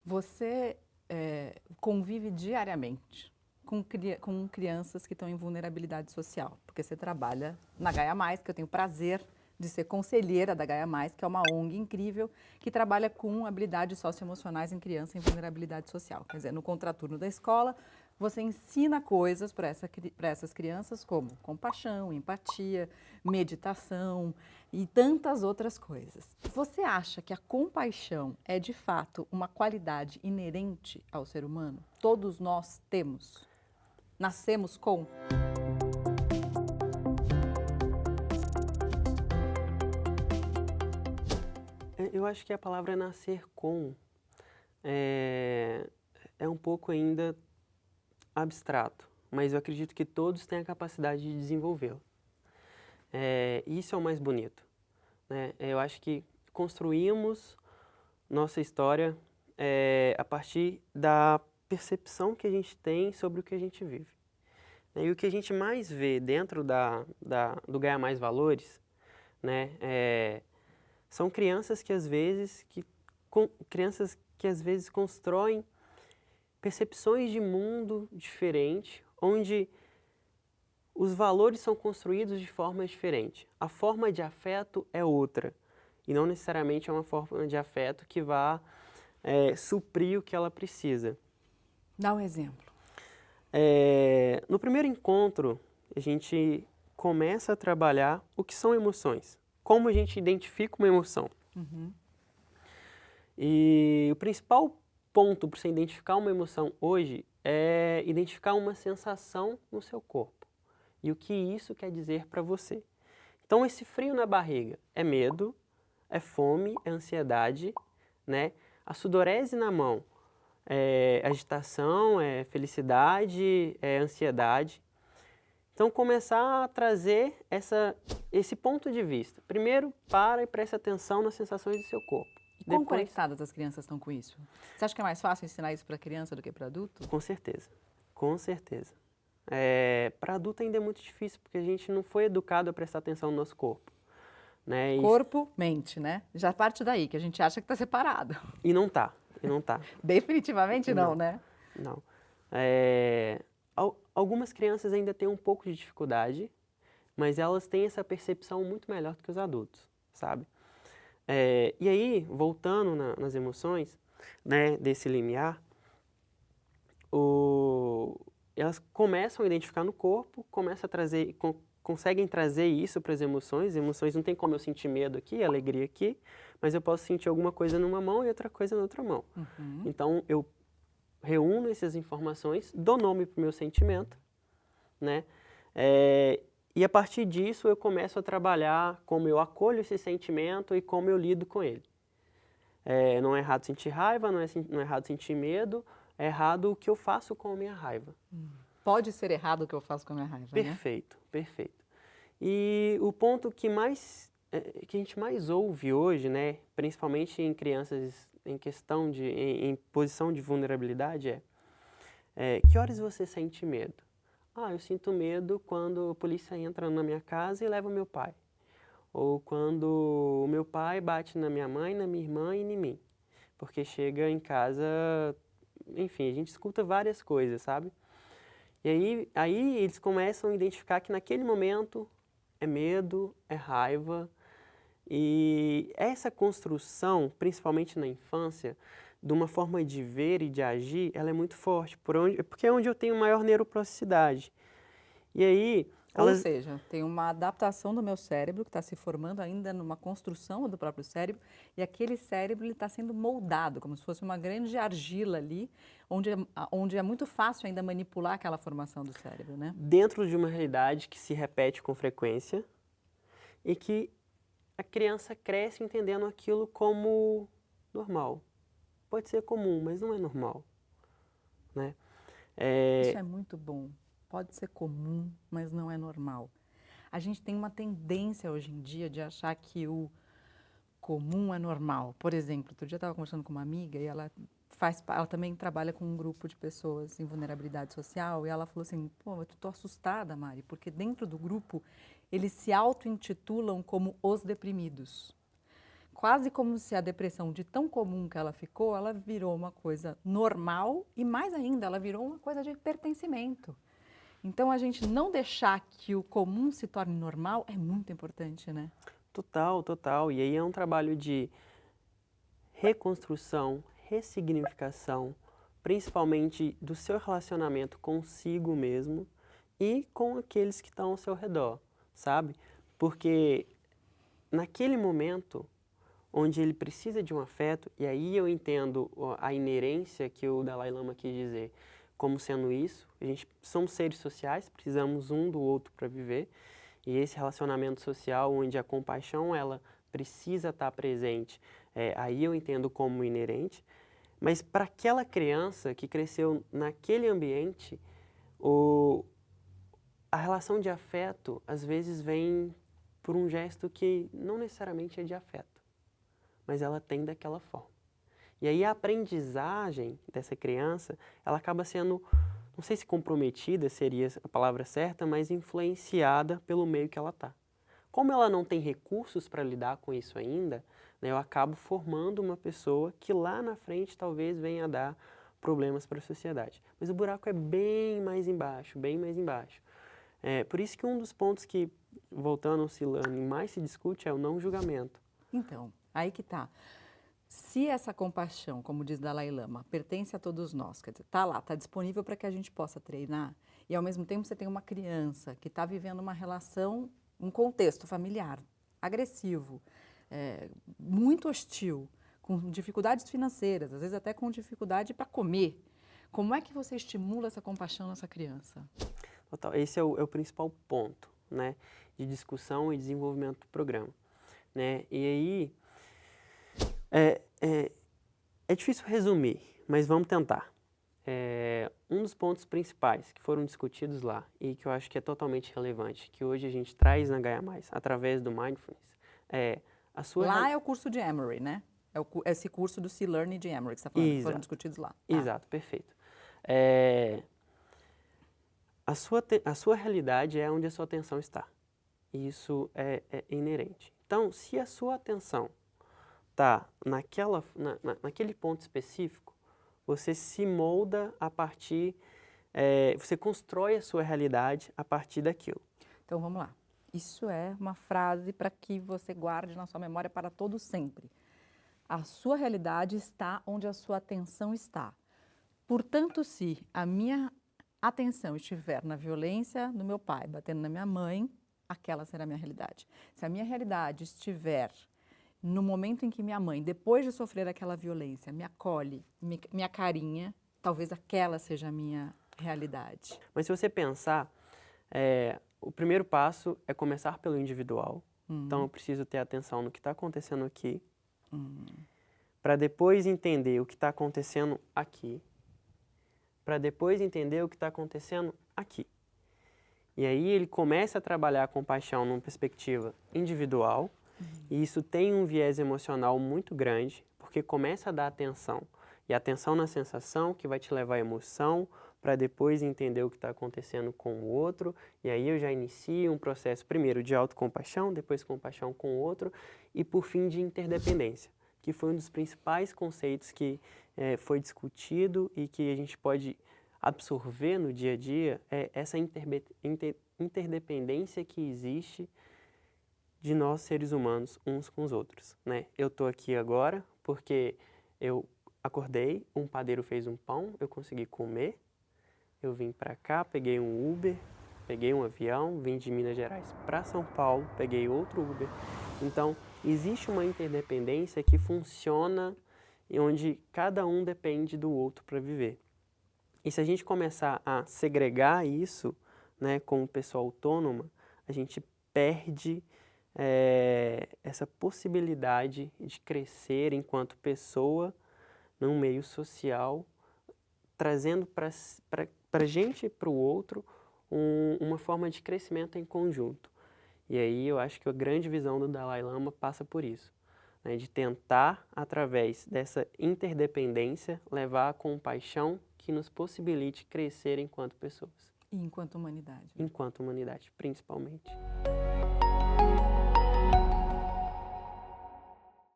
Você convive diariamente com crianças que estão em vulnerabilidade social, porque você trabalha na Gaia Mais, que eu tenho o prazer de ser conselheira da Gaia Mais, que é uma ONG incrível que trabalha com habilidades socioemocionais em criança em vulnerabilidade social. Quer dizer, no contraturno da escola, você ensina coisas para essas crianças como compaixão, empatia, meditação e tantas outras coisas. Você acha que a compaixão é de fato uma qualidade inerente ao ser humano? Todos nós temos? Nascemos com? Eu acho que a palavra nascer com é um pouco ainda abstrato, mas eu acredito que todos têm a capacidade de desenvolvê-lo. Isso é o mais bonito, né? Eu acho que construímos nossa história a partir da percepção que a gente tem sobre o que a gente vive. E o que a gente mais vê dentro do Ganhar Mais Valores, né, são crianças que às vezes constroem percepções de mundo diferente, onde os valores são construídos de forma diferente. A forma de afeto é outra, e não necessariamente é uma forma de afeto que vá suprir o que ela precisa. Dá um exemplo. No primeiro encontro, a gente começa a trabalhar o que são emoções, como a gente identifica uma emoção. Uhum. E o principal ponto para você identificar uma emoção hoje é identificar uma sensação no seu corpo e o que isso quer dizer para você. Então, esse frio na barriga é medo, é fome, é ansiedade, né? A sudorese na mão é agitação, é felicidade, é ansiedade. Então, começar a trazer esse ponto de vista. Primeiro, para e preste atenção nas sensações do seu corpo. Quão conectadas as crianças estão com isso? Você acha que é mais fácil ensinar isso para criança do que para adulto? Com certeza, com certeza. Para adulto ainda é muito difícil, porque a gente não foi educado a prestar atenção no nosso corpo. Né? Corpo, mente, né? Já parte daí, que a gente acha que está separado. E não tá, e não tá. Definitivamente não, né? Não. Algumas crianças ainda têm um pouco de dificuldade, mas elas têm essa percepção muito melhor do que os adultos, sabe? E aí, voltando nas emoções, né, desse limiar, elas começam a identificar no corpo, começam a trazer, conseguem trazer isso para as emoções. As emoções não tem como eu sentir medo aqui, alegria aqui, mas eu posso sentir alguma coisa numa mão e outra coisa na outra mão. Uhum. Então, eu reúno essas informações, dou nome para o meu sentimento, né? E a partir disso eu começo a trabalhar como eu acolho esse sentimento e como eu lido com ele. Não é errado sentir raiva, não é errado sentir medo, é errado o que eu faço com a minha raiva. Pode ser errado o que eu faço com a minha raiva, Perfeito, né? Perfeito. E o ponto que a gente mais ouve hoje, né, principalmente em crianças em posição de vulnerabilidade que horas você sente medo? Eu sinto medo quando a polícia entra na minha casa e leva o meu pai. Ou quando o meu pai bate na minha mãe, na minha irmã e em mim. Porque chega em casa, enfim, a gente escuta várias coisas, sabe? E aí eles começam a identificar que naquele momento é medo, é raiva. E essa construção, principalmente na infância, de uma forma de ver e de agir, ela é muito forte, porque é onde eu tenho maior neuroplasticidade. E aí... Ou seja, tem uma adaptação do meu cérebro que está se formando ainda numa construção do próprio cérebro, e aquele cérebro está sendo moldado, como se fosse uma grande argila ali, onde é muito fácil ainda manipular aquela formação do cérebro, né? Dentro de uma realidade que se repete com frequência e que a criança cresce entendendo aquilo como normal. Pode ser comum, mas não é normal, né? Isso é muito bom. Pode ser comum, mas não é normal. A gente tem uma tendência hoje em dia de achar que o comum é normal. Por exemplo, outro dia eu estava conversando com uma amiga e ela também trabalha com um grupo de pessoas em vulnerabilidade social e ela falou assim, pô, eu estou assustada, Mari, porque dentro do grupo eles se auto-intitulam como os deprimidos. quase como se a depressão, de tão comum que ela ficou, ela virou uma coisa normal e, mais ainda, ela virou uma coisa de pertencimento. Então, a gente não deixar que o comum se torne normal é muito importante, né? Total, total. E aí é um trabalho de reconstrução, ressignificação, principalmente do seu relacionamento consigo mesmo e com aqueles que estão ao seu redor, sabe? Porque naquele momento onde ele precisa de um afeto, e aí eu entendo a inerência que o Dalai Lama quis dizer como sendo isso, a gente somos seres sociais, precisamos um do outro para viver, e esse relacionamento social onde a compaixão ela precisa estar presente, aí eu entendo como inerente, mas para aquela criança que cresceu naquele ambiente, a relação de afeto às vezes vem por um gesto que não necessariamente é de afeto, mas ela tem daquela forma. E aí a aprendizagem dessa criança, ela acaba sendo, não sei se comprometida seria a palavra certa, mas influenciada pelo meio que ela está. Como ela não tem recursos para lidar com isso ainda, né, eu acabo formando uma pessoa que lá na frente talvez venha a dar problemas para a sociedade. Mas o buraco é bem mais embaixo, bem mais embaixo. Por isso que um dos pontos que, voltando ao C-Learning, mais se discute é o não julgamento. Então, aí que tá. Se essa compaixão, como diz Dalai Lama, pertence a todos nós, quer dizer, está lá, está disponível para que a gente possa treinar, e ao mesmo tempo você tem uma criança que está vivendo uma relação, um contexto familiar agressivo, muito hostil, com dificuldades financeiras, às vezes até com dificuldade para comer, como é que você estimula essa compaixão nessa criança? Total. Esse é o principal ponto, né, de discussão e desenvolvimento do programa, né? E aí é difícil resumir, mas vamos tentar. Um dos pontos principais que foram discutidos lá e que eu acho que é totalmente relevante, que hoje a gente traz na Gaia Mais através do Mindfulness, a sua... Lá é o curso de Emory, né? Esse curso do C-Learning de Emory que você está falando, que foram discutidos lá. Tá. Exato, perfeito. A sua realidade é onde a sua atenção está. Isso é inerente. Então, se a sua atenção está naquele ponto específico, você se molda a partir, você constrói a sua realidade a partir daquilo. Então, vamos lá. Isso é uma frase para que você guarde na sua memória para todo sempre. A sua realidade está onde a sua atenção está. Portanto, se a minha atenção estiver na violência do meu pai, batendo na minha mãe, aquela será a minha realidade. Se a minha realidade estiver no momento em que minha mãe, depois de sofrer aquela violência, me acolhe, me acarinha, talvez aquela seja a minha realidade. Mas se você pensar, o primeiro passo é começar pelo individual. Então, eu preciso ter atenção no que está acontecendo aqui, para depois entender o que está acontecendo aqui, para depois entender o que está acontecendo aqui. E aí ele começa a trabalhar a compaixão numa perspectiva individual, e isso tem um viés emocional muito grande, porque começa a dar atenção. E atenção na sensação que vai te levar à emoção, para depois entender o que está acontecendo com o outro. E aí eu já inicio um processo, primeiro, de autocompaixão, depois compaixão com o outro, e por fim de interdependência, que foi um dos principais conceitos que foi discutido e que a gente pode absorver no dia a dia, essa interdependência que existe de nós seres humanos uns com os outros, né? Eu estou aqui agora porque eu acordei, um padeiro fez um pão, eu consegui comer, eu vim para cá, peguei um Uber, peguei um avião, vim de Minas Gerais para São Paulo, peguei outro Uber. Então, existe uma interdependência que funciona e onde cada um depende do outro para viver. E se a gente começar a segregar isso, né, como pessoa autônoma, a gente perde essa possibilidade de crescer enquanto pessoa num meio social, trazendo para a gente e para o outro uma forma de crescimento em conjunto. E aí eu acho que a grande visão do Dalai Lama passa por isso, né, de tentar, através dessa interdependência, levar a compaixão que nos possibilite crescer enquanto pessoas. E enquanto humanidade. Enquanto humanidade, principalmente.